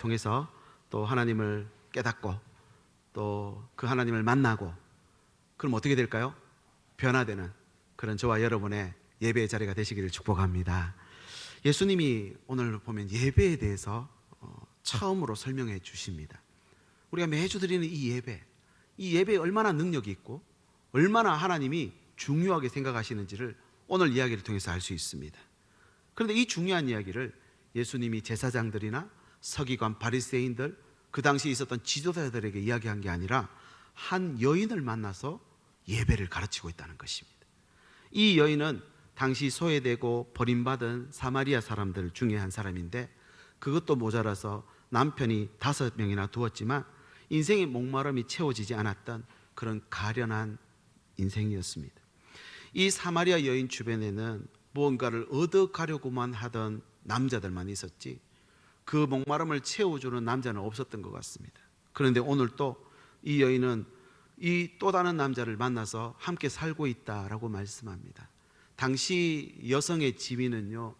통해서 또 하나님을 깨닫고 또 그 하나님을 만나고, 그럼 어떻게 될까요? 변화되는 그런 저와 여러분의 예배의 자리가 되시기를 축복합니다. 예수님이 오늘 보면 예배에 대해서 처음으로 설명해 주십니다. 우리가 매주 드리는 이 예배에 얼마나 능력이 있고 얼마나 하나님이 중요하게 생각하시는지를 오늘 이야기를 통해서 알 수 있습니다. 그런데 이 중요한 이야기를 예수님이 제사장들이나 서기관, 바리새인들, 그 당시에 있었던 지도자들에게 이야기한 게 아니라 한 여인을 만나서 예배를 가르치고 있다는 것입니다. 이 여인은 당시 소외되고 버림받은 사마리아 사람들 중에 한 사람인데, 그것도 모자라서 남편이 5명이나 두었지만 인생의 목마름이 채워지지 않았던 그런 가련한 인생이었습니다. 이 사마리아 여인 주변에는 무언가를 얻어가려고만 하던 남자들만 있었지 그 목마름을 채워주는 남자는 없었던 것 같습니다. 그런데 오늘 또 이 여인은 이 또 다른 남자를 만나서 함께 살고 있다라고 말씀합니다. 당시 여성의 지위는요,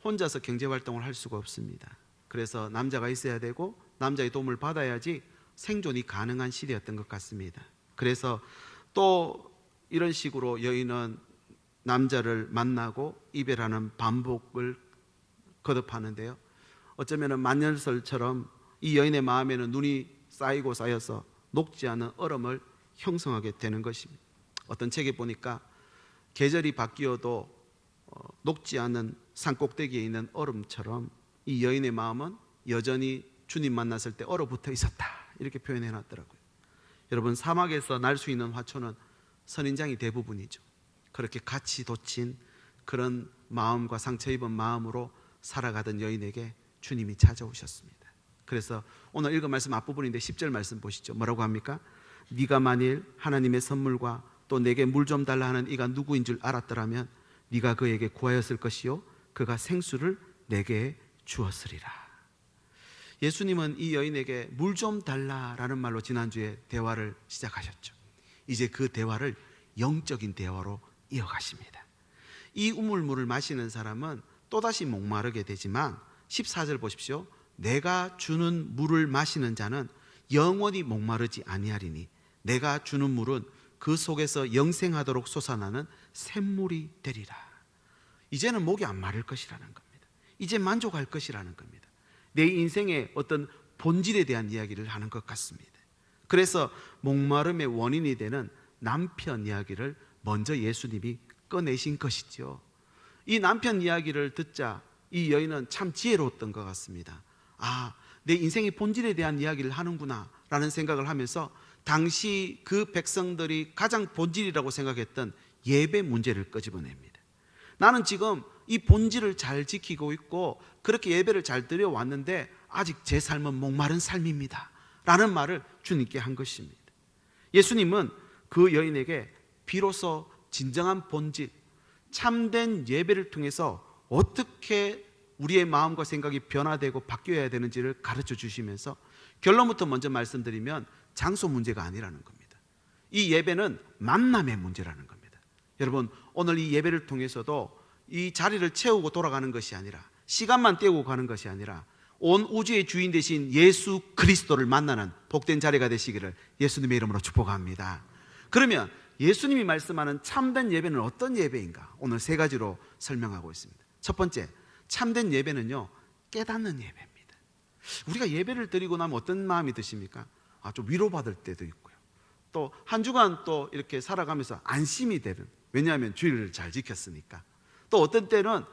혼자서 경제활동을 할 수가 없습니다. 그래서 남자가 있어야 되고 남자의 도움을 받아야지 생존이 가능한 시대였던 것 같습니다. 그래서 또 이런 식으로 여인은 남자를 만나고 이별하는 반복을 거듭하는데요, 어쩌면 만년설처럼 이 여인의 마음에는 눈이 쌓이고 쌓여서 녹지 않은 얼음을 형성하게 되는 것입니다. 어떤 책에 보니까 계절이 바뀌어도 녹지 않은 산꼭대기에 있는 얼음처럼 이 여인의 마음은 여전히 주님 만났을 때 얼어붙어 있었다, 이렇게 표현해 놨더라고요. 여러분, 사막에서 날 수 있는 화초는 선인장이 대부분이죠. 그렇게 같이 돋친 그런 마음과 상처 입은 마음으로 살아가던 여인에게 주님이 찾아오셨습니다. 그래서 오늘 읽은 말씀 앞부분인데 10절 말씀 보시죠. 뭐라고 합니까? 네가 만일 하나님의 선물과 또 내게 물 좀 달라 하는 이가 누구인 줄 알았더라면 네가 그에게 구하였을 것이요 그가 생수를 내게 주었으리라. 예수님은 이 여인에게 물 좀 달라라는 말로 지난주에 대화를 시작하셨죠. 이제 그 대화를 영적인 대화로 이어가십니다. 이 우물물을 마시는 사람은 또다시 목마르게 되지만 14절 보십시오. 내가 주는 물을 마시는 자는 영원히 목마르지 아니하리니 내가 주는 물은 그 속에서 영생하도록 솟아나는 샘물이 되리라. 이제는 목이 안 마를 것이라는 겁니다. 이제 만족할 것이라는 겁니다. 내 인생의 어떤 본질에 대한 이야기를 하는 것 같습니다. 그래서 목마름의 원인이 되는 남편 이야기를 먼저 예수님이 꺼내신 것이죠. 이 남편 이야기를 듣자 이 여인은 참 지혜로웠던 것 같습니다. 아, 내 인생의 본질에 대한 이야기를 하는구나 라는 생각을 하면서 당시 그 백성들이 가장 본질이라고 생각했던 예배 문제를 끄집어냅니다. 나는 지금 이 본질을 잘 지키고 있고 그렇게 예배를 잘 드려왔는데 아직 제 삶은 목마른 삶입니다 라는 말을 주님께 한 것입니다. 예수님은 그 여인에게 비로소 진정한 본질, 참된 예배를 통해서 어떻게 우리의 마음과 생각이 변화되고 바뀌어야 되는지를 가르쳐 주시면서 결론부터 먼저 말씀드리면 장소 문제가 아니라는 겁니다. 이 예배는 만남의 문제라는 겁니다. 여러분, 오늘 이 예배를 통해서도 이 자리를 채우고 돌아가는 것이 아니라, 시간만 때우고 가는 것이 아니라 온 우주의 주인 되신 예수 그리스도를 만나는 복된 자리가 되시기를 예수님의 이름으로 축복합니다. 그러면 예수님이 말씀하는 참된 예배는 어떤 예배인가? 오늘 3가지로 설명하고 있습니다. 첫 번째, 참된 예배는요, 깨닫는 예배입니다. 우리가 예배를 드리고 나면 어떤 마음이 드십니까? 좀 위로받을 때도 있고요. 또 한 주간 또 이렇게 살아가면서 안심이 되는, 왜냐하면 주일을 잘 지켰으니까. 또 어떤 때는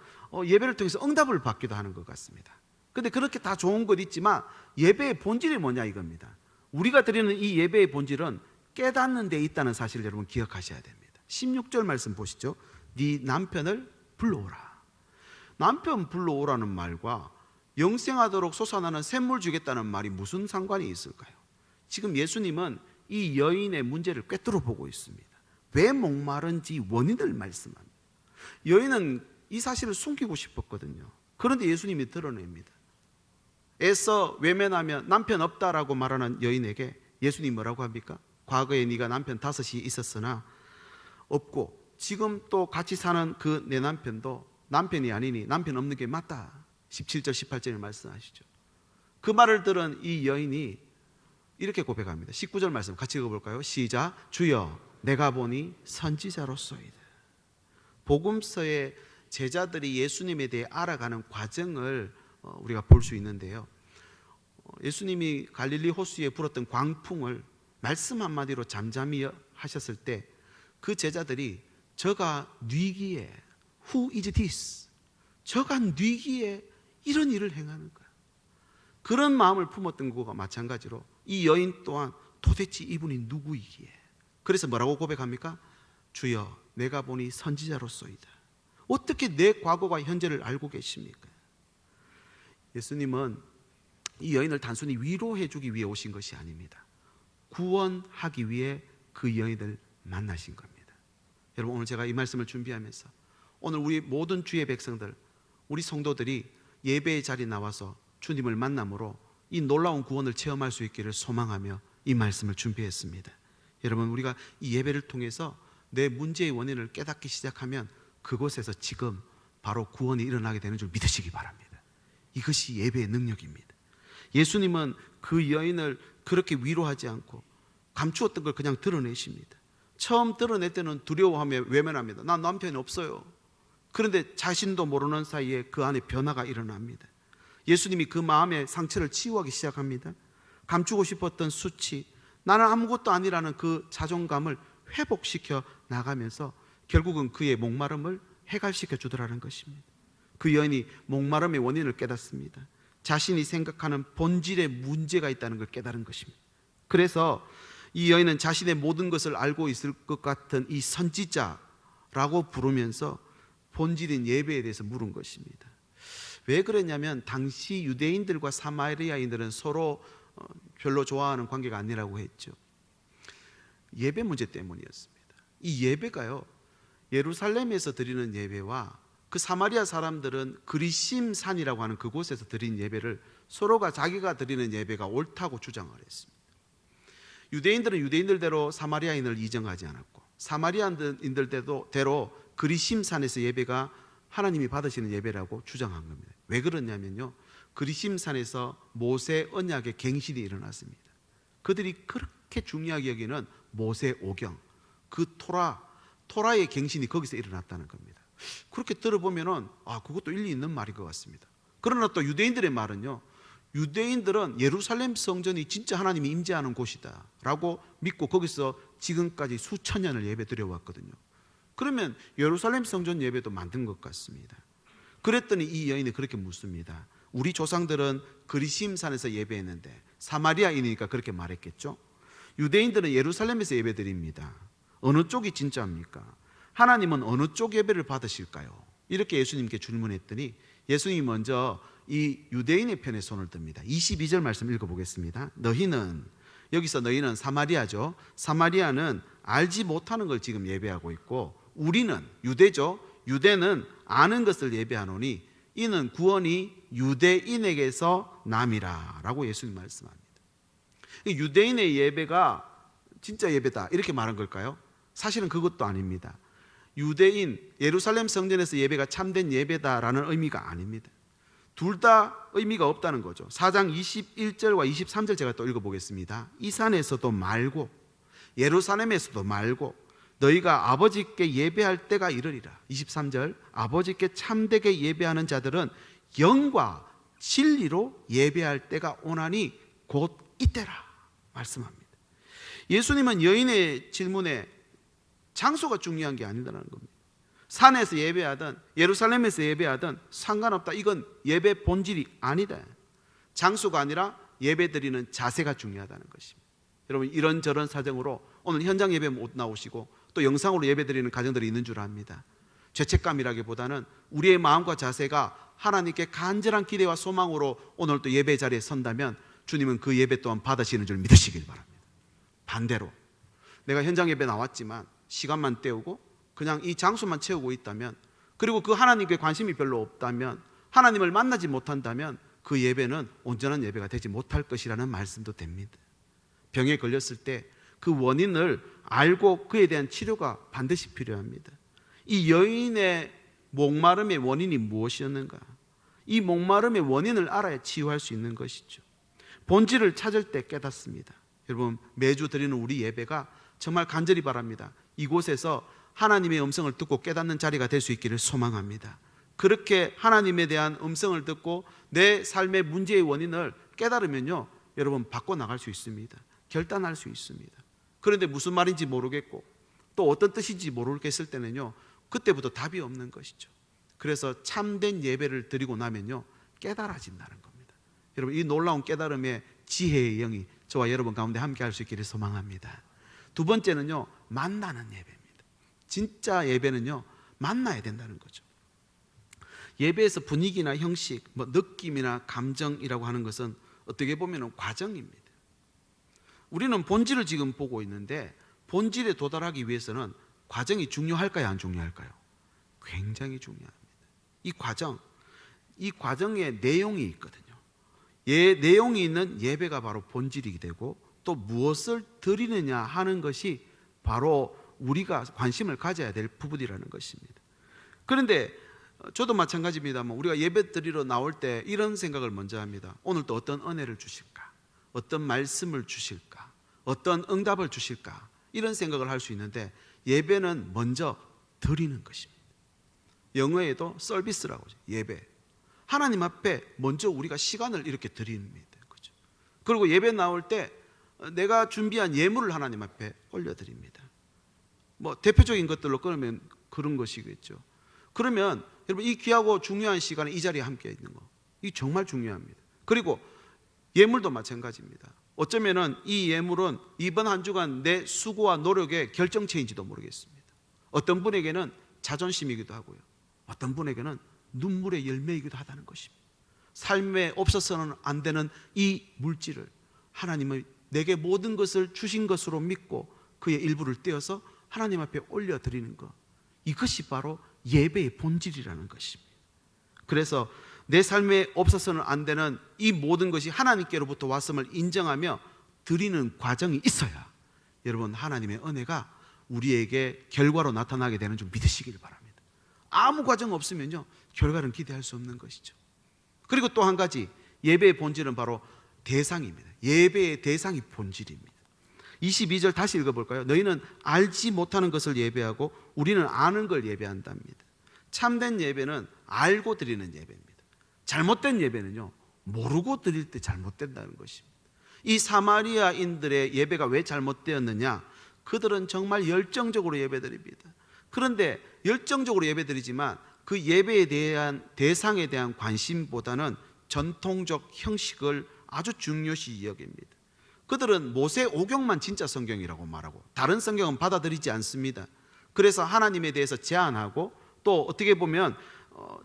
예배를 통해서 응답을 받기도 하는 것 같습니다. 근데 그렇게 다 좋은 것 있지만 예배의 본질이 뭐냐 이겁니다. 우리가 드리는 이 예배의 본질은 깨닫는 데 있다는 사실을 여러분 기억하셔야 됩니다. 16절 말씀 보시죠. 네 남편을 불러오라. 남편 불러오라는 말과 영생하도록 솟아나는 샘물 주겠다는 말이 무슨 상관이 있을까요? 지금 예수님은 이 여인의 문제를 꿰뚫어 보고 있습니다. 왜 목마른지 원인을 말씀합니다. 여인은 이 사실을 숨기고 싶었거든요. 그런데 예수님이 드러냅니다. 애써 외면하면 남편 없다라고 말하는 여인에게 예수님 뭐라고 합니까? 과거에 네가 남편 5이 있었으나 없고 지금 또 같이 사는 그 내 남편도 남편이 아니니 남편 없는 게 맞다. 17절 18절에 말씀하시죠. 그 말을 들은 이 여인이 이렇게 고백합니다. 19절 말씀 같이 읽어볼까요? 시작. 주여 내가 보니 선지자로소이다. 복음서의 제자들이 예수님에 대해 알아가는 과정을 우리가 볼 수 있는데요, 예수님이 갈릴리 호수에 불었던 광풍을 말씀 한마디로 잠잠히 하셨을 때 그 제자들이 저가 뉘기에 Who is this? 저가 뉘기에 이런 일을 행하는 거야. 그런 마음을 품었던 것과 마찬가지로 이 여인 또한 도대체 이분이 누구이기에, 그래서 뭐라고 고백합니까? 주여 내가 보니 선지자로소이다. 어떻게 내 과거와 현재를 알고 계십니까? 예수님은 이 여인을 단순히 위로해 주기 위해 오신 것이 아닙니다. 구원하기 위해 그 여인을 만나신 겁니다. 여러분, 오늘 제가 이 말씀을 준비하면서 오늘 우리 모든 주의 백성들, 우리 성도들이 예배의 자리에 나와서 주님을 만남으로 이 놀라운 구원을 체험할 수 있기를 소망하며 이 말씀을 준비했습니다. 여러분, 우리가 이 예배를 통해서 내 문제의 원인을 깨닫기 시작하면 그곳에서 지금 바로 구원이 일어나게 되는 줄 믿으시기 바랍니다. 이것이 예배의 능력입니다. 예수님은 그 여인을 그렇게 위로하지 않고 감추었던 걸 그냥 드러내십니다. 처음 드러낼 때는 두려워하며 외면합니다. 난 남편이 없어요. 그런데 자신도 모르는 사이에 그 안에 변화가 일어납니다. 예수님이 그 마음의 상처를 치유하기 시작합니다. 감추고 싶었던 수치, 나는 아무것도 아니라는 그 자존감을 회복시켜 나가면서 결국은 그의 목마름을 해갈시켜 주더라는 것입니다. 그 여인이 목마름의 원인을 깨닫습니다. 자신이 생각하는 본질의 문제가 있다는 걸 깨달은 것입니다. 그래서 이 여인은 자신의 모든 것을 알고 있을 것 같은 이 선지자라고 부르면서 본질인 예배에 대해서 물은 것입니다. 왜 그랬냐면 당시 유대인들과 사마리아인들은 서로 별로 좋아하는 관계가 아니라고 했죠. 예배 문제 때문이었습니다. 이 예배가요, 예루살렘에서 드리는 예배와 그 사마리아 사람들은 그리심산이라고 하는 그곳에서 드린 예배를 서로가 자기가 드리는 예배가 옳다고 주장을 했습니다. 유대인들은 유대인들대로 사마리아인을 인정하지 않았고, 사마리아인들대로 그리심산에서 예배가 하나님이 받으시는 예배라고 주장한 겁니다. 왜 그러냐면요, 그리심산에서 모세 언약의 갱신이 일어났습니다. 그들이 그렇게 중요하게 여기는 모세 오경, 그 토라의 갱신이 거기서 일어났다는 겁니다. 그렇게 들어보면은 그것도 일리 있는 말인 것 같습니다. 그러나 또 유대인들의 말은요, 유대인들은 예루살렘 성전이 진짜 하나님이 임재하는 곳이다 라고 믿고 거기서 지금까지 수천 년을 예배 드려왔거든요. 그러면 예루살렘 성전 예배도 만든 것 같습니다. 그랬더니 이 여인이 그렇게 묻습니다. 우리 조상들은 그리심산에서 예배했는데, 사마리아인이니까 그렇게 말했겠죠. 유대인들은 예루살렘에서 예배 드립니다. 어느 쪽이 진짜입니까? 하나님은 어느 쪽 예배를 받으실까요? 이렇게 예수님께 질문했더니 예수님이 먼저 이 유대인의 편에 손을 듭니다. 22절 말씀 읽어보겠습니다. 여기서 너희는 사마리아죠. 사마리아는 알지 못하는 걸 지금 예배하고 있고, 우리는 유대죠. 유대는 아는 것을 예배하노니 이는 구원이 유대인에게서 남이라 라고 예수님 말씀합니다. 유대인의 예배가 진짜 예배다 이렇게 말한 걸까요? 사실은 그것도 아닙니다. 유대인 예루살렘 성전에서 예배가 참된 예배다라는 의미가 아닙니다. 둘 다 의미가 없다는 거죠. 4장 21절과 23절 제가 또 읽어보겠습니다. 이 산에서도 말고 예루살렘에서도 말고 너희가 아버지께 예배할 때가 이르리라. 23절, 아버지께 참되게 예배하는 자들은 영과 진리로 예배할 때가 오나니 곧 이때라 말씀합니다. 예수님은 여인의 질문에 장소가 중요한 게 아니라는 겁니다. 산에서 예배하든 예루살렘에서 예배하든 상관없다. 이건 예배 본질이 아니다. 장소가 아니라 예배 드리는 자세가 중요하다는 것입니다. 여러분, 이런저런 사정으로 오늘 현장 예배 못 나오시고 또 영상으로 예배 드리는 가정들이 있는 줄 압니다. 죄책감이라기보다는 우리의 마음과 자세가 하나님께 간절한 기대와 소망으로 오늘 또 예배 자리에 선다면 주님은 그 예배 또한 받으시는 줄 믿으시길 바랍니다. 반대로 내가 현장 예배 나왔지만 시간만 때우고 그냥 이 장소만 채우고 있다면, 그리고 그 하나님께 관심이 별로 없다면, 하나님을 만나지 못한다면 그 예배는 온전한 예배가 되지 못할 것이라는 말씀도 됩니다. 병에 걸렸을 때 그 원인을 알고 그에 대한 치료가 반드시 필요합니다. 이 여인의 목마름의 원인이 무엇이었는가? 이 목마름의 원인을 알아야 치유할 수 있는 것이죠. 본질을 찾을 때 깨닫습니다. 여러분, 매주 드리는 우리 예배가 정말 간절히 바랍니다. 이곳에서 하나님의 음성을 듣고 깨닫는 자리가 될 수 있기를 소망합니다. 그렇게 하나님에 대한 음성을 듣고 내 삶의 문제의 원인을 깨달으면요, 여러분, 바꿔나갈 수 있습니다. 결단할 수 있습니다. 그런데 무슨 말인지 모르겠고 또 어떤 뜻인지 모르겠을 때는요, 그때부터 답이 없는 것이죠. 그래서 참된 예배를 드리고 나면요, 깨달아진다는 겁니다. 여러분, 이 놀라운 깨달음의 지혜의 영이 저와 여러분 가운데 함께 할 수 있기를 소망합니다. 두 번째는요, 만나는 예배입니다. 진짜 예배는요, 만나야 된다는 거죠. 예배에서 분위기나 형식, 느낌이나 감정이라고 하는 것은 어떻게 보면 과정입니다. 우리는 본질을 지금 보고 있는데 본질에 도달하기 위해서는 과정이 중요할까요, 안 중요할까요? 굉장히 중요합니다. 이 과정에 내용이 있거든요. 내용이 있는 예배가 바로 본질이 되고, 또 무엇을 드리느냐 하는 것이 바로 우리가 관심을 가져야 될 부분이라는 것입니다. 그런데 저도 마찬가지입니다만 우리가 예배 드리러 나올 때 이런 생각을 먼저 합니다. 오늘 또 어떤 은혜를 주실까? 어떤 말씀을 주실까? 어떤 응답을 주실까? 이런 생각을 할 수 있는데, 예배는 먼저 드리는 것입니다. 영어에도 서비스라고 하죠. 예배. 하나님 앞에 먼저 우리가 시간을 이렇게 드립니다. 그렇죠? 그리고 예배 나올 때 내가 준비한 예물을 하나님 앞에 올려드립니다. 대표적인 것들로 끊으면 그런 것이겠죠. 그러면 여러분, 이 귀하고 중요한 시간에 이 자리에 함께 있는 거, 이 정말 중요합니다. 그리고 예물도 마찬가지입니다. 어쩌면은 이 예물은 이번 한 주간 내 수고와 노력의 결정체인지도 모르겠습니다. 어떤 분에게는 자존심이기도 하고요, 어떤 분에게는 눈물의 열매이기도 하다는 것입니다. 삶에 없어서는 안 되는 이 물질을 하나님은 내게 모든 것을 주신 것으로 믿고 그의 일부를 떼어서 하나님 앞에 올려드리는 것, 이것이 바로 예배의 본질이라는 것입니다. 그래서 내 삶에 없어서는 안 되는 이 모든 것이 하나님께로부터 왔음을 인정하며 드리는 과정이 있어야 여러분, 하나님의 은혜가 우리에게 결과로 나타나게 되는 줄 믿으시길 바랍니다. 아무 과정 없으면요, 결과는 기대할 수 없는 것이죠. 그리고 또 한 가지, 예배의 본질은 바로 대상입니다. 예배의 대상이 본질입니다. 22절 다시 읽어볼까요? 너희는 알지 못하는 것을 예배하고 우리는 아는 걸 예배한답니다. 참된 예배는 알고 드리는 예배입니다. 잘못된 예배는요, 모르고 드릴 때 잘못된다는 것입니다. 이 사마리아인들의 예배가 왜 잘못되었느냐? 그들은 정말 열정적으로 예배드립니다. 그런데 열정적으로 예배드리지만 그 예배에 대한 대상에 대한 관심보다는 전통적 형식을 아주 중요시 여깁니다. 그들은 모세 오경만 진짜 성경이라고 말하고 다른 성경은 받아들이지 않습니다. 그래서 하나님에 대해서 제한하고, 또 어떻게 보면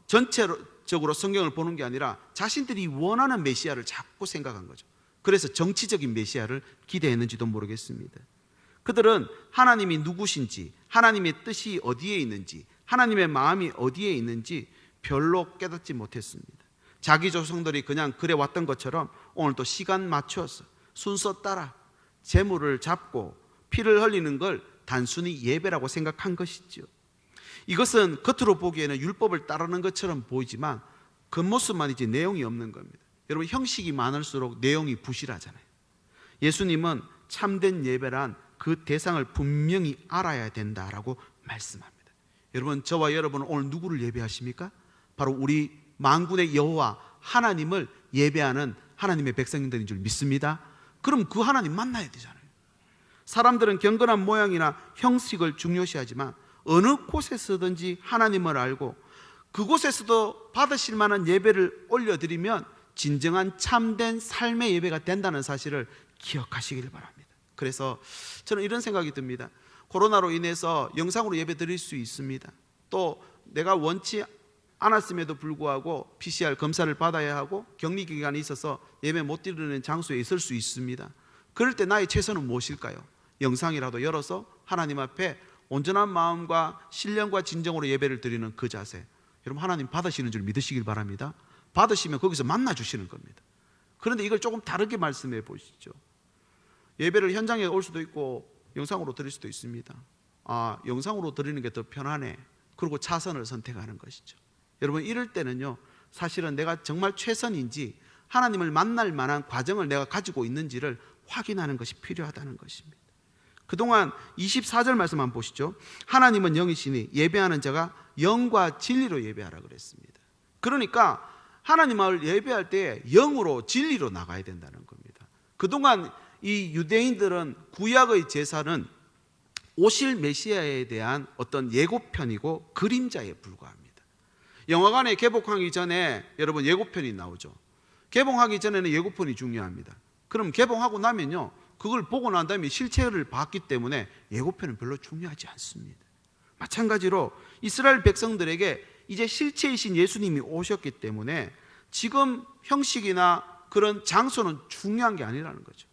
전체적으로 성경을 보는 게 아니라 자신들이 원하는 메시아를 자꾸 생각한 거죠. 그래서 정치적인 메시아를 기대했는지도 모르겠습니다. 그들은 하나님이 누구신지, 하나님의 뜻이 어디에 있는지, 하나님의 마음이 어디에 있는지 별로 깨닫지 못했습니다. 자기 조상들이 그냥 그래 왔던 것처럼 오늘도 시간 맞춰서 순서 따라 제물을 잡고 피를 흘리는 걸 단순히 예배라고 생각한 것이죠. 이것은 겉으로 보기에는 율법을 따르는 것처럼 보이지만 겉모습만이지 내용이 없는 겁니다. 여러분, 형식이 많을수록 내용이 부실하잖아요. 예수님은 참된 예배란 그 대상을 분명히 알아야 된다라고 말씀합니다. 여러분, 저와 여러분은 오늘 누구를 예배하십니까? 바로 우리 만군의 여호와 하나님을 예배하는 하나님의 백성들인 줄 믿습니다. 그럼 그 하나님 만나야 되잖아요. 사람들은 경건한 모양이나 형식을 중요시하지만 어느 곳에서든지 하나님을 알고 그곳에서도 받으실 만한 예배를 올려드리면 진정한 참된 삶의 예배가 된다는 사실을 기억하시길 바랍니다. 그래서 저는 이런 생각이 듭니다. 코로나로 인해서 영상으로 예배 드릴 수 있습니다. 또 내가 원치 않았음에도 불구하고 PCR 검사를 받아야 하고 격리 기간이 있어서 예배 못 드리는 장소에 있을 수 있습니다. 그럴 때 나의 최선은 무엇일까요? 영상이라도 열어서 하나님 앞에 온전한 마음과 신령과 진정으로 예배를 드리는 그 자세, 여러분, 하나님 받으시는 줄 믿으시길 바랍니다. 받으시면 거기서 만나 주시는 겁니다. 그런데 이걸 조금 다르게 말씀해 보시죠. 예배를 현장에 올 수도 있고 영상으로 드릴 수도 있습니다. 영상으로 드리는 게 더 편하네, 그리고 차선을 선택하는 것이죠. 여러분, 이럴 때는요, 사실은 내가 정말 최선인지 하나님을 만날 만한 과정을 내가 가지고 있는지를 확인하는 것이 필요하다는 것입니다. 그동안 24절 말씀 한번 보시죠. 하나님은 영이시니 예배하는 자가 영과 진리로 예배하라 그랬습니다. 그러니까 하나님을 예배할 때 영으로 진리로 나가야 된다는 겁니다. 그동안 이 유대인들은 구약의 제사는 오실 메시아에 대한 어떤 예고편이고 그림자에 불과합니다. 영화관에 개봉하기 전에 여러분 예고편이 나오죠. 개봉하기 전에는 예고편이 중요합니다. 그럼 개봉하고 나면요, 그걸 보고 난 다음에 실체를 봤기 때문에 예고편은 별로 중요하지 않습니다. 마찬가지로 이스라엘 백성들에게 이제 실체이신 예수님이 오셨기 때문에 지금 형식이나 그런 장소는 중요한 게 아니라는 거죠.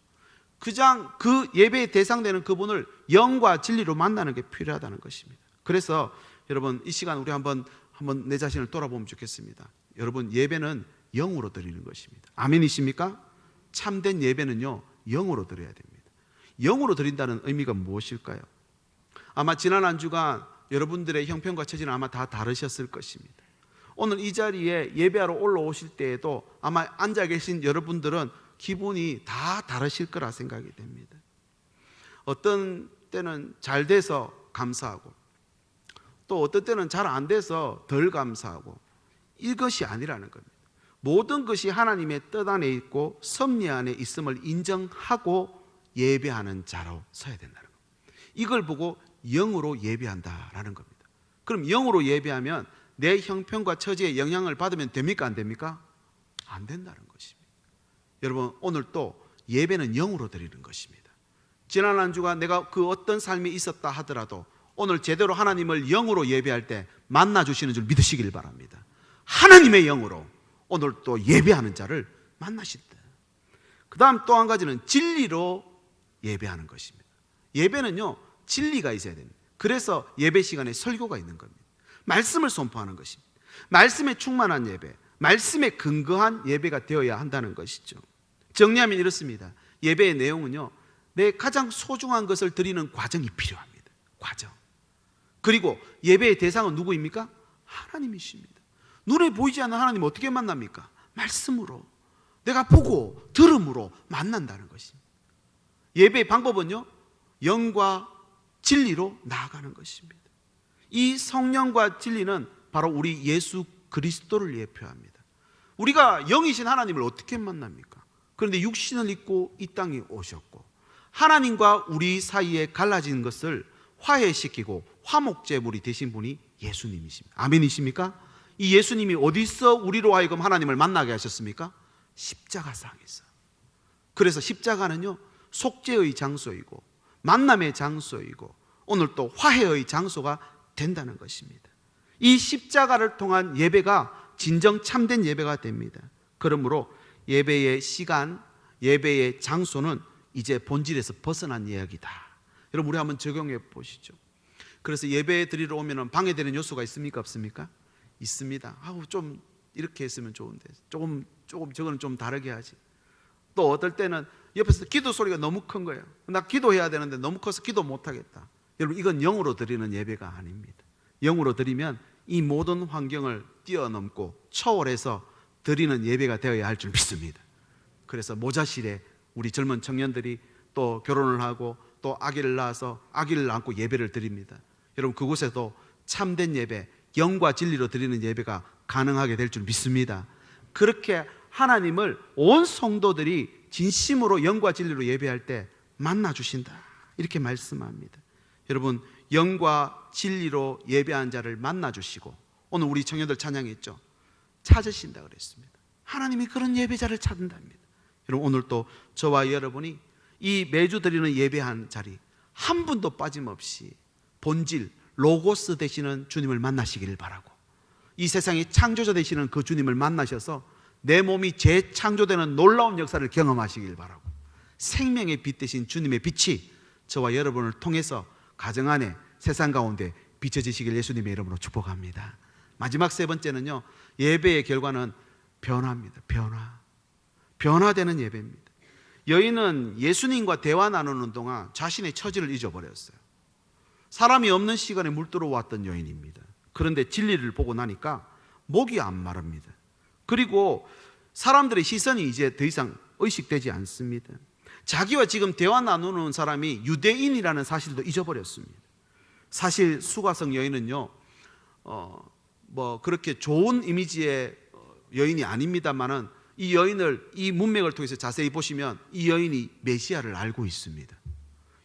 그 예배의 대상되는 그분을 영과 진리로 만나는 게 필요하다는 것입니다. 그래서 여러분 이 시간 우리 한번 내 자신을 돌아보면 좋겠습니다. 여러분 예배는 영으로 드리는 것입니다. 아멘이십니까? 참된 예배는요 영으로 드려야 됩니다. 영으로 드린다는 의미가 무엇일까요? 아마 지난 한 주간 여러분들의 형편과 처지는 아마 다 다르셨을 것입니다. 오늘 이 자리에 예배하러 올라오실 때에도 아마 앉아 계신 여러분들은 기분이 다 다르실 거라 생각이 됩니다. 어떤 때는 잘 돼서 감사하고 또 어떤 때는 잘 안 돼서 덜 감사하고 이것이 아니라는 겁니다. 모든 것이 하나님의 뜻 안에 있고 섭리 안에 있음을 인정하고 예배하는 자로 서야 된다는 겁니다. 이걸 보고 영으로 예배한다라는 겁니다. 그럼 영으로 예배하면 내 형편과 처지에 영향을 받으면 됩니까? 안 됩니까? 안 된다는 것입니다. 여러분 오늘 또 예배는 영으로 드리는 것입니다. 지난 한 주간 내가 그 어떤 삶이 있었다 하더라도 오늘 제대로 하나님을 영으로 예배할 때 만나주시는 줄 믿으시길 바랍니다. 하나님의 영으로 오늘 또 예배하는 자를 만나신다. 그 다음 또 한 가지는 진리로 예배하는 것입니다. 예배는요 진리가 있어야 됩니다. 그래서 예배 시간에 설교가 있는 겁니다. 말씀을 선포하는 것입니다. 말씀에 충만한 예배, 말씀에 근거한 예배가 되어야 한다는 것이죠. 정리하면 이렇습니다. 예배의 내용은요 내 가장 소중한 것을 드리는 과정이 필요합니다. 과정. 그리고 예배의 대상은 누구입니까? 하나님이십니다. 눈에 보이지 않는 하나님 어떻게 만납니까? 말씀으로, 내가 보고 들음으로 만난다는 것입니다. 예배의 방법은요 영과 진리로 나아가는 것입니다. 이 성령과 진리는 바로 우리 예수 그리스도를 예표합니다. 우리가 영이신 하나님을 어떻게 만납니까? 그런데 육신을 입고 이 땅에 오셨고 하나님과 우리 사이에 갈라진 것을 화해시키고 화목제물이 되신 분이 예수님이십니다. 아멘이십니까? 이 예수님이 어디서 우리로 하여금 하나님을 만나게 하셨습니까? 십자가상에서. 그래서 십자가는요 속죄의 장소이고 만남의 장소이고 오늘 또 화해의 장소가 된다는 것입니다. 이 십자가를 통한 예배가 진정 참된 예배가 됩니다. 그러므로 예배의 시간, 예배의 장소는 이제 본질에서 벗어난 이야기다. 여러분 우리 한번 적용해 보시죠. 그래서 예배 드리러 오면 방해되는 요소가 있습니까? 없습니까? 있습니다. 좀 이렇게 했으면 좋은데 조금 저거는 좀 다르게 하지. 또 어떨 때는 옆에서 기도 소리가 너무 큰 거예요. 나 기도해야 되는데 너무 커서 기도 못하겠다. 여러분 이건 영으로 드리는 예배가 아닙니다. 영으로 드리면 이 모든 환경을 뛰어넘고 초월해서 드리는 예배가 되어야 할 줄 믿습니다. 그래서 모자실에 우리 젊은 청년들이 또 결혼을 하고 또 아기를 낳아서 아기를 안고 예배를 드립니다. 여러분 그곳에도 참된 예배, 영과 진리로 드리는 예배가 가능하게 될 줄 믿습니다. 그렇게 하나님을 온 성도들이 진심으로 영과 진리로 예배할 때 만나주신다 이렇게 말씀합니다. 여러분 영과 진리로 예배한 자를 만나주시고 오늘 우리 청년들 찬양했죠. 찾으신다 그랬습니다. 하나님이 그런 예배자를 찾는답니다. 여러분 오늘 또 저와 여러분이 이 매주 드리는 예배한 자리 한 분도 빠짐없이 본질 로고스 되시는 주님을 만나시기를 바라고 이 세상의 창조자 되시는 그 주님을 만나셔서 내 몸이 재창조되는 놀라운 역사를 경험하시길 바라고 생명의 빛 되신 주님의 빛이 저와 여러분을 통해서 가정 안에 세상 가운데 비춰지시길 예수님의 이름으로 축복합니다. 마지막 세 번째는요 예배의 결과는 변화입니다. 변화되는 예배입니다. 여인은 예수님과 대화 나누는 동안 자신의 처지를 잊어버렸어요. 사람이 없는 시간에 물 들어왔던 여인입니다. 그런데 진리를 보고 나니까 목이 안 마릅니다. 그리고 사람들의 시선이 이제 더 이상 의식되지 않습니다. 자기와 지금 대화 나누는 사람이 유대인이라는 사실도 잊어버렸습니다. 사실 수가성 여인은요, 뭐 그렇게 좋은 이미지의 여인이 아닙니다만은 이 여인을, 이 문맥을 통해서 자세히 보시면 이 여인이 메시아를 알고 있습니다.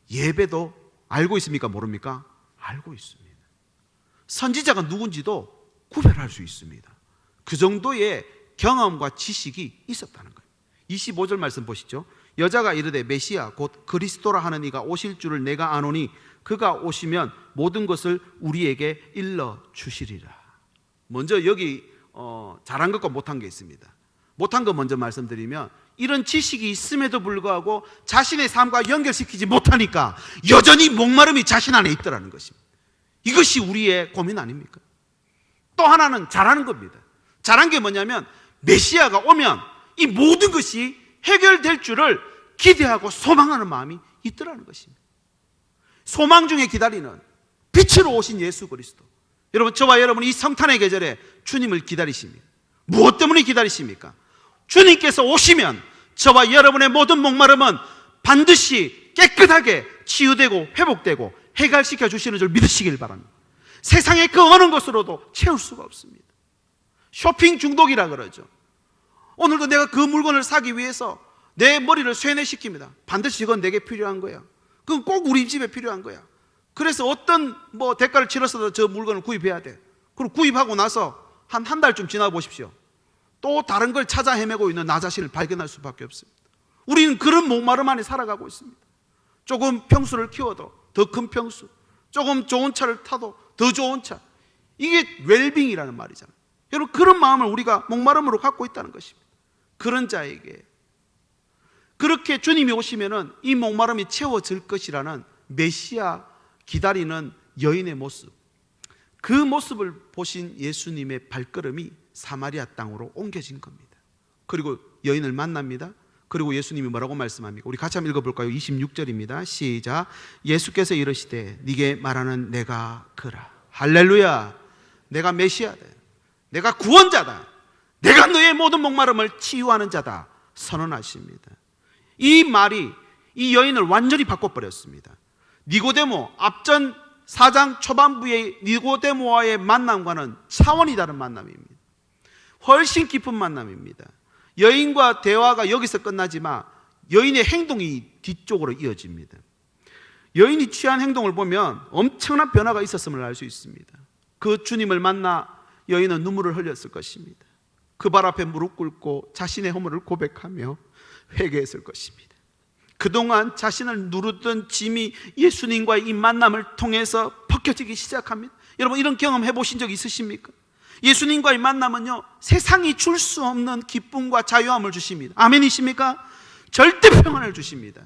예배도 알고 있습니까? 모릅니까? 알고 있습니다. 선지자가 누군지도 구별할 수 있습니다. 그 정도의 경험과 지식이 있었다는 거예요. 25절 말씀 보시죠. 여자가 이르되 메시아 곧 그리스도라 하는 이가 오실 줄을 내가 아노니 그가 오시면 모든 것을 우리에게 일러 주시리라. 먼저 여기 잘한 것과 못한 게 있습니다. 못한 거 먼저 말씀드리면, 이런 지식이 있음에도 불구하고 자신의 삶과 연결시키지 못하니까 여전히 목마름이 자신 안에 있더라는 것입니다. 이것이 우리의 고민 아닙니까? 또 하나는 잘하는 겁니다. 잘한 게 뭐냐면 메시아가 오면 이 모든 것이 해결될 줄을 기대하고 소망하는 마음이 있더라는 것입니다. 소망 중에 기다리는 빛으로 오신 예수 그리스도. 여러분, 저와 여러분이 이 성탄의 계절에 주님을 기다리십니다. 무엇 때문에 기다리십니까? 주님께서 오시면 저와 여러분의 모든 목마름은 반드시 깨끗하게 치유되고 회복되고 해결시켜 주시는 줄 믿으시길 바랍니다. 세상의 그 어느 것으로도 채울 수가 없습니다. 쇼핑 중독이라 그러죠. 오늘도 내가 그 물건을 사기 위해서 내 머리를 쇠뇌시킵니다. 반드시 이건 내게 필요한 거야. 그건 꼭 우리 집에 필요한 거야. 그래서 어떤 대가를 치러서도 저 물건을 구입해야 돼. 그리고 구입하고 나서 한 달쯤 지나 보십시오. 또 다른 걸 찾아 헤매고 있는 나 자신을 발견할 수밖에 없습니다. 우리는 그런 목마름 안에 살아가고 있습니다. 조금 평수를 키워도 더 큰 평수, 조금 좋은 차를 타도 더 좋은 차. 이게 웰빙이라는 말이잖아요. 여러분, 그런 마음을 우리가 목마름으로 갖고 있다는 것입니다. 그런 자에게 그렇게 주님이 오시면은 이 목마름이 채워질 것이라는 메시아 기다리는 여인의 모습, 그 모습을 보신 예수님의 발걸음이 사마리아 땅으로 옮겨진 겁니다. 그리고 여인을 만납니다. 그리고 예수님이 뭐라고 말씀합니까? 우리 같이 한번 읽어볼까요? 26절입니다. 시작. 예수께서 이르시되 네게 말하는 내가 그라. 할렐루야. 내가 메시아다. 내가 구원자다. 내가 너의 모든 목마름을 치유하는 자다 선언하십니다. 이 말이 이 여인을 완전히 바꿔버렸습니다. 니고데모, 앞전 4장 초반부의 니고데모와의 만남과는 차원이 다른 만남입니다. 훨씬 깊은 만남입니다. 여인과 대화가 여기서 끝나지만 여인의 행동이 뒤쪽으로 이어집니다. 여인이 취한 행동을 보면 엄청난 변화가 있었음을 알 수 있습니다. 그 주님을 만나 여인은 눈물을 흘렸을 것입니다. 그 발 앞에 무릎 꿇고 자신의 허물을 고백하며 회개했을 것입니다. 그동안 자신을 누르던 짐이 예수님과의 이 만남을 통해서 벗겨지기 시작합니다. 여러분, 이런 경험 해보신 적 있으십니까? 예수님과의 만남은요, 세상이 줄 수 없는 기쁨과 자유함을 주십니다. 아멘이십니까? 절대 평안을 주십니다.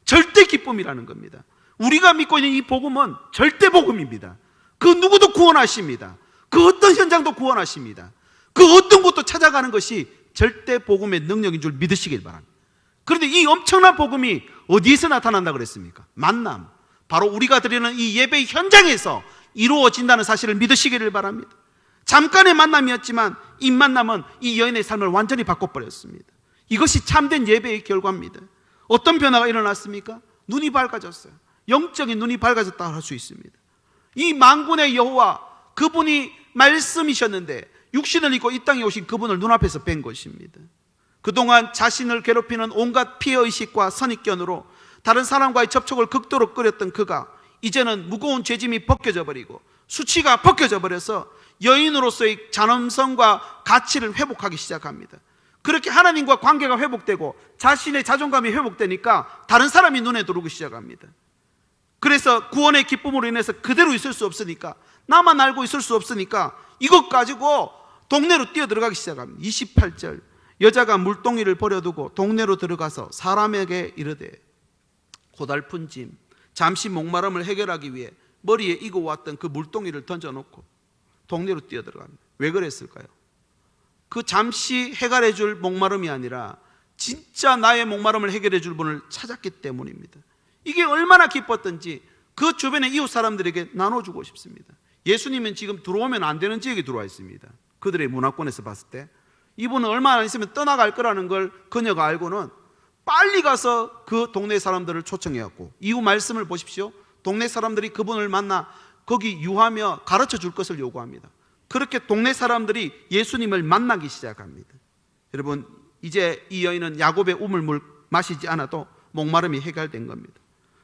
절대 기쁨이라는 겁니다. 우리가 믿고 있는 이 복음은 절대 복음입니다. 그 누구도 구원하십니다. 그 어떤 현장도 구원하십니다. 그 어떤 곳도 찾아가는 것이 절대 복음의 능력인 줄 믿으시길 바랍니다. 그런데 이 엄청난 복음이 어디에서 나타난다 그랬습니까? 만남, 바로 우리가 드리는 이 예배 현장에서 이루어진다는 사실을 믿으시기를 바랍니다. 잠깐의 만남이었지만 이 만남은 이 여인의 삶을 완전히 바꿔버렸습니다. 이것이 참된 예배의 결과입니다. 어떤 변화가 일어났습니까? 눈이 밝아졌어요. 영적인 눈이 밝아졌다고 할 수 있습니다. 이 만군의 여호와, 그분이 말씀이셨는데 육신을 입고 이 땅에 오신 그분을 눈앞에서 뵌 것입니다. 그동안 자신을 괴롭히는 온갖 피해의식과 선입견으로 다른 사람과의 접촉을 극도로 꺼렸던 그가 이제는 무거운 죄짐이 벗겨져 버리고 수치가 벗겨져 버려서 여인으로서의 자존성과 가치를 회복하기 시작합니다. 그렇게 하나님과 관계가 회복되고 자신의 자존감이 회복되니까 다른 사람이 눈에 들어오기 시작합니다. 그래서 구원의 기쁨으로 인해서 그대로 있을 수 없으니까, 나만 알고 있을 수 없으니까 이것 가지고 동네로 뛰어들어가기 시작합니다. 28절, 여자가 물동이를 버려두고 동네로 들어가서 사람에게 이르되 고달픈 짐, 잠시 목마름을 해결하기 위해 머리에 이고 왔던 그 물동이를 던져놓고 동네로 뛰어들어갑니다. 왜 그랬을까요? 그 잠시 해결해 줄 목마름이 아니라 진짜 나의 목마름을 해결해 줄 분을 찾았기 때문입니다. 이게 얼마나 기뻤던지 그 주변의 이웃 사람들에게 나눠주고 싶습니다. 예수님은 지금 들어오면 안 되는 지역에 들어와 있습니다. 그들의 문화권에서 봤을 때 이분은 얼마 안 있으면 떠나갈 거라는 걸 그녀가 알고는 빨리 가서 그 동네 사람들을 초청해왔고, 이후 말씀을 보십시오. 동네 사람들이 그분을 만나 거기 유하며 가르쳐 줄 것을 요구합니다. 그렇게 동네 사람들이 예수님을 만나기 시작합니다. 여러분, 이제 이 여인은 야곱의 우물물 마시지 않아도 목마름이 해결된 겁니다.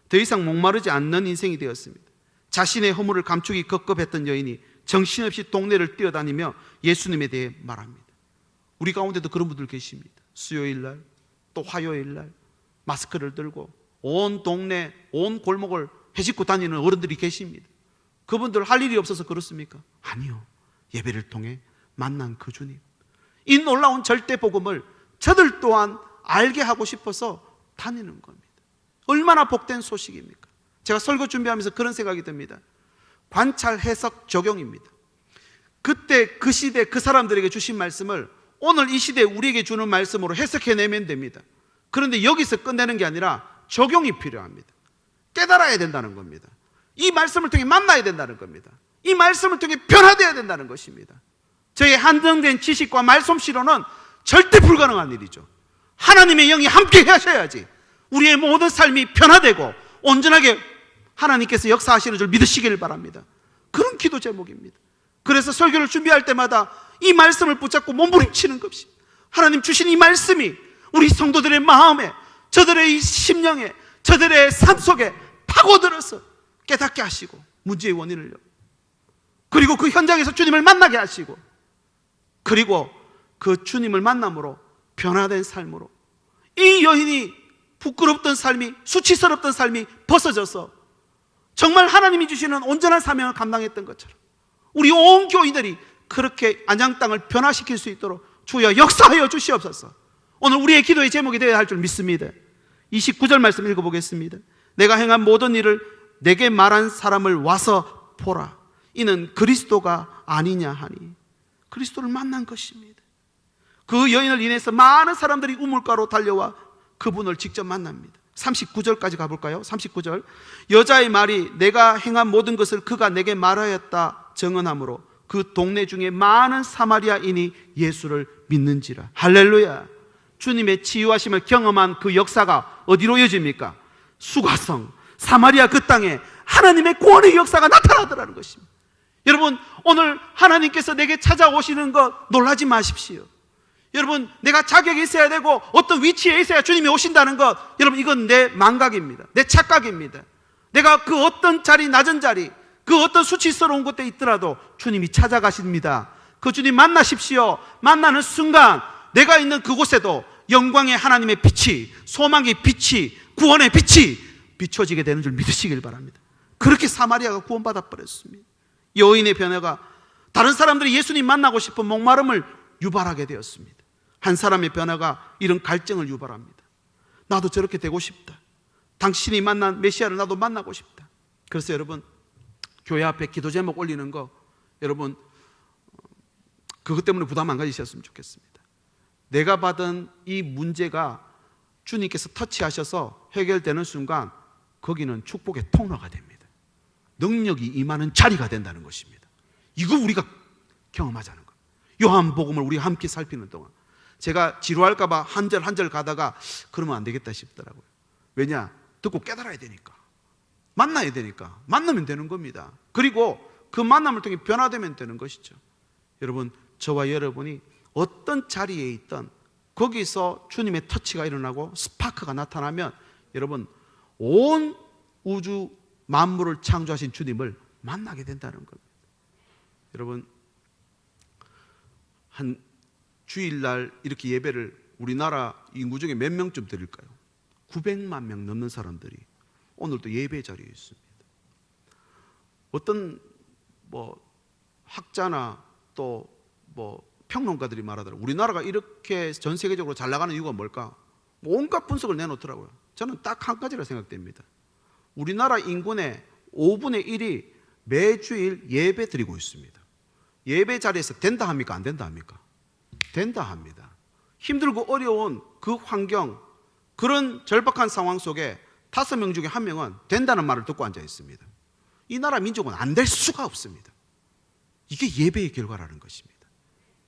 더 이상 목마르지 않는 인생이 되었습니다. 자신의 허물을 감추기 급급했던 여인이 정신없이 동네를 뛰어다니며 예수님에 대해 말합니다. 우리 가운데도 그런 분들 계십니다. 수요일날 또 화요일날 마스크를 들고 온 동네 온 골목을 헤집고 다니는 어른들이 계십니다. 그분들 할 일이 없어서 그렇습니까? 아니요, 예배를 통해 만난 그 주님, 이 놀라운 절대 복음을 저들 또한 알게 하고 싶어서 다니는 겁니다. 얼마나 복된 소식입니까? 제가 설교 준비하면서 그런 생각이 듭니다. 관찰, 해석, 적용입니다. 그때 그 시대 그 사람들에게 주신 말씀을 오늘 이 시대에 우리에게 주는 말씀으로 해석해내면 됩니다. 그런데 여기서 끝내는 게 아니라 적용이 필요합니다. 깨달아야 된다는 겁니다. 이 말씀을 통해 만나야 된다는 겁니다. 이 말씀을 통해 변화되어야 된다는 것입니다. 저의 한정된 지식과 말솜씨로는 절대 불가능한 일이죠. 하나님의 영이 함께 하셔야지 우리의 모든 삶이 변화되고 온전하게 하나님께서 역사하시는 줄 믿으시길 바랍니다. 그런 기도 제목입니다. 그래서 설교를 준비할 때마다 이 말씀을 붙잡고 몸부림치는 것이, 하나님 주신 이 말씀이 우리 성도들의 마음에, 저들의 이 심령에, 저들의 삶 속에 파고들어서 깨닫게 하시고 문제의 원인을요, 그리고 그 현장에서 주님을 만나게 하시고, 그리고 그 주님을 만남으로 변화된 삶으로 이 여인이 부끄럽던 삶이, 수치스럽던 삶이 벗어져서 정말 하나님이 주시는 온전한 사명을 감당했던 것처럼 우리 온 교인들이 그렇게 안양 땅을 변화시킬 수 있도록 주여 역사하여 주시옵소서. 오늘 우리의 기도의 제목이 되어야 할 줄 믿습니다. 29절 말씀 읽어보겠습니다. 내가 행한 모든 일을 내게 말한 사람을 와서 보라. 이는 그리스도가 아니냐 하니. 그리스도를 만난 것입니다. 그 여인을 인해서 많은 사람들이 우물가로 달려와 그분을 직접 만납니다. 39절까지 가볼까요? 39절. 여자의 말이 내가 행한 모든 것을 그가 내게 말하였다 증언하므로 그 동네 중에 많은 사마리아인이 예수를 믿는지라. 할렐루야. 주님의 치유하심을 경험한 그 역사가 어디로 이어집니까? 수가성 사마리아 그 땅에 하나님의 구원의 역사가 나타나더라는 것입니다. 여러분, 오늘 하나님께서 내게 찾아오시는 것 놀라지 마십시오. 여러분, 내가 자격이 있어야 되고 어떤 위치에 있어야 주님이 오신다는 것, 여러분, 이건 내 망각입니다. 내 착각입니다. 내가 그 어떤 자리, 낮은 자리, 그 어떤 수치스러운 곳에 있더라도 주님이 찾아가십니다. 그 주님 만나십시오. 만나는 순간 내가 있는 그곳에도 영광의 하나님의 빛이, 소망의 빛이, 구원의 빛이 비춰지게 되는 줄 믿으시길 바랍니다. 그렇게 사마리아가 구원받아 버렸습니다. 여인의 변화가 다른 사람들이 예수님 만나고 싶은 목마름을 유발하게 되었습니다. 한 사람의 변화가 이런 갈증을 유발합니다. 나도 저렇게 되고 싶다. 당신이 만난 메시아를 나도 만나고 싶다. 그래서 여러분, 교회 앞에 기도 제목 올리는 거, 여러분 그것 때문에 부담 안 가지셨으면 좋겠습니다. 내가 받은 이 문제가 주님께서 터치하셔서 해결되는 순간 거기는 축복의 통로가 됩니다. 능력이 임하는 자리가 된다는 것입니다. 이거 우리가 경험하자는 거예요. 요한복음을 우리 함께 살피는 동안 제가 지루할까 봐 한 절 한 절 가다가 그러면 안 되겠다 싶더라고요. 왜냐? 듣고 깨달아야 되니까, 만나야 되니까. 만나면 되는 겁니다. 그리고 그 만남을 통해 변화되면 되는 것이죠. 여러분, 저와 여러분이 어떤 자리에 있던 거기서 주님의 터치가 일어나고 스파크가 나타나면 여러분, 온 우주 만물을 창조하신 주님을 만나게 된다는 겁니다. 여러분, 한 주일날 이렇게 예배를 우리나라 인구 중에 몇 명쯤 드릴까요? 900만 명 넘는 사람들이 오늘도 예배 자리에 있습니다. 어떤 학자나 또 평론가들이 말하더라고요. 우리나라가 이렇게 전 세계적으로 잘 나가는 이유가 뭘까? 온갖 분석을 내놓더라고요. 저는 딱 한 가지라 생각됩니다. 우리나라 인구의 5분의 1이 매주일 예배 드리고 있습니다. 예배 자리에서 된다 합니까? 안 된다 합니까? 된다 합니다. 힘들고 어려운 그 환경, 그런 절박한 상황 속에 5명 중에 1명은 된다는 말을 듣고 앉아 있습니다. 이 나라 민족은 안 될 수가 없습니다. 이게 예배의 결과라는 것입니다.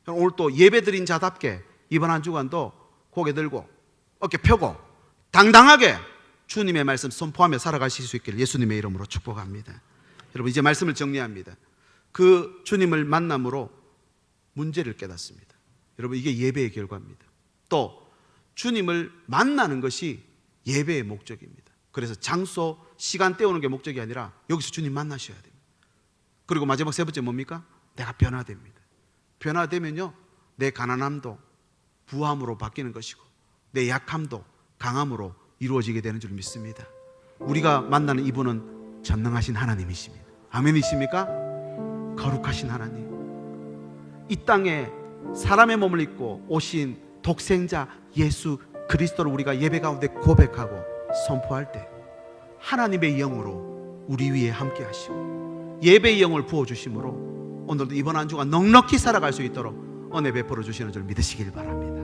오늘 또 예배 드린 자답게 이번 한 주간도 고개 들고 어깨 펴고 당당하게 주님의 말씀 선포하며 살아가실 수 있기를 예수님의 이름으로 축복합니다. 여러분, 이제 말씀을 정리합니다. 그 주님을 만남으로 문제를 깨닫습니다. 여러분, 이게 예배의 결과입니다. 또 주님을 만나는 것이 예배의 목적입니다. 그래서 장소, 시간 때우는 게 목적이 아니라 여기서 주님 만나셔야 됩니다. 그리고 마지막 세 번째 뭡니까? 내가 변화됩니다. 변화되면요, 내 가난함도 부함으로 바뀌는 것이고 내 약함도 강함으로 이루어지게 되는 줄 믿습니다. 우리가 만나는 이분은 전능하신 하나님이십니다. 아멘이십니까? 거룩하신 하나님, 이 땅에 사람의 몸을 입고 오신 독생자 예수 그리스도를 우리가 예배 가운데 고백하고 선포할 때 하나님의 영으로 우리 위에 함께 하시고 예배의 영을 부어주심으로 오늘도 이번 한 주간 넉넉히 살아갈 수 있도록 은혜 베풀어 주시는 줄 믿으시길 바랍니다.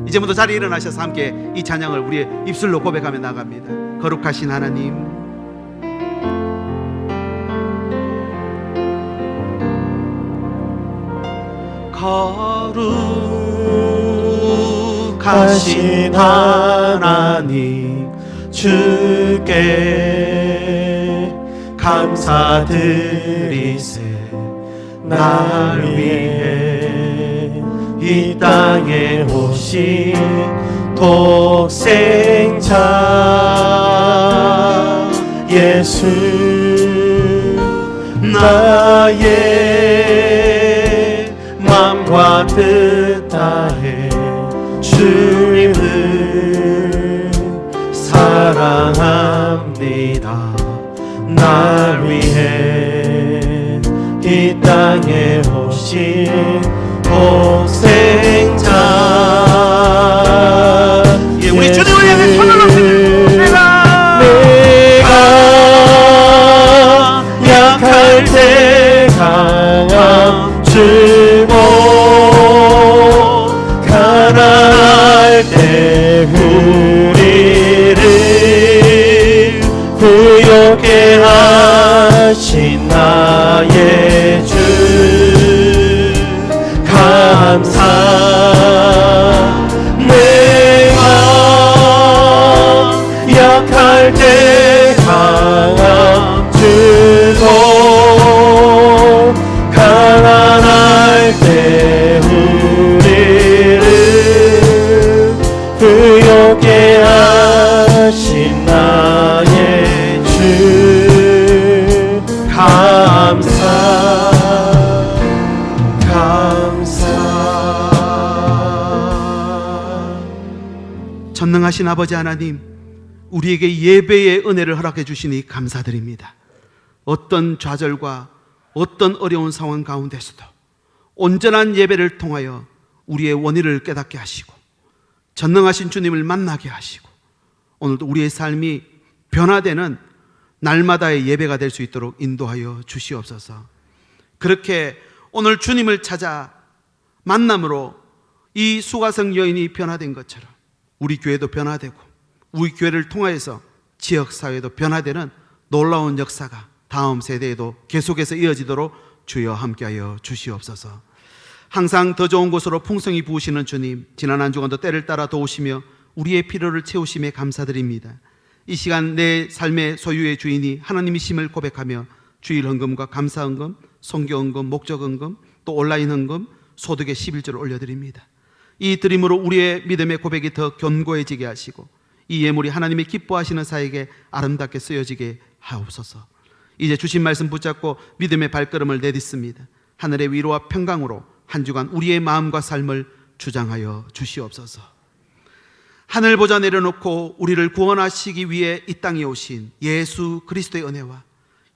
이제부터 자리에 일어나셔서 함께 이 찬양을 우리의 입술로 고백하며 나갑니다. 거룩하신 하나님, 거룩하신 하나님, 주께 감사드리세. 날 위해 이 땅에 오신 독생자 예수, 나의 마음과 뜻 다해 주님을 사랑합니다. 날 위해 이 땅에 오신 독생자, 우리 주님을 향해 손을 높이며 내가 약할 때 강함 주고 가난할 때 우리를 부욕해 하신 나의 주 감사. 내가 약할 때 강함 주고 가난할 때 우리를 부욕해 하신 나의 주 감사. 전능하신 아버지 하나님, 우리에게 예배의 은혜를 허락해 주시니 감사드립니다. 어떤 좌절과 어떤 어려운 상황 가운데서도 온전한 예배를 통하여 우리의 원의를 깨닫게 하시고 전능하신 주님을 만나게 하시고 오늘도 우리의 삶이 변화되는 날마다의 예배가 될 수 있도록 인도하여 주시옵소서. 그렇게 오늘 주님을 찾아 만남으로 이 수가성 여인이 변화된 것처럼 우리 교회도 변화되고 우리 교회를 통하여서 지역사회도 변화되는 놀라운 역사가 다음 세대에도 계속해서 이어지도록 주여 함께하여 주시옵소서. 항상 더 좋은 곳으로 풍성히 부으시는 주님, 지난 한 주간도 때를 따라 도우시며 우리의 필요를 채우심에 감사드립니다. 이 시간 내 삶의 소유의 주인이 하나님이심을 고백하며 주일 헌금과 감사 헌금, 선교 헌금, 목적 헌금, 또 온라인 헌금, 소득의 11조를 올려드립니다. 이 드림으로 우리의 믿음의 고백이 더 견고해지게 하시고 이 예물이 하나님이 기뻐하시는 사에게 아름답게 쓰여지게 하옵소서. 이제 주신 말씀 붙잡고 믿음의 발걸음을 내딛습니다. 하늘의 위로와 평강으로 한 주간 우리의 마음과 삶을 주장하여 주시옵소서. 하늘 보좌 내려놓고 우리를 구원하시기 위해 이 땅에 오신 예수 그리스도의 은혜와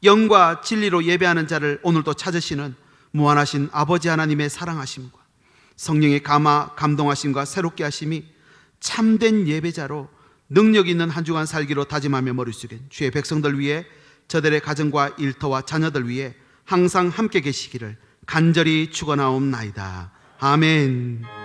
영과 진리로 예배하는 자를 오늘도 찾으시는 무한하신 아버지 하나님의 사랑하심과 성령의 감동하심과 새롭게 하심이 참된 예배자로 능력 있는 한 주간 살기로 다짐하며 머리 숙인 주의 백성들 위해 저들의 가정과 일터와 자녀들 위해 항상 함께 계시기를 간절히 축원하옵나이다. 아멘.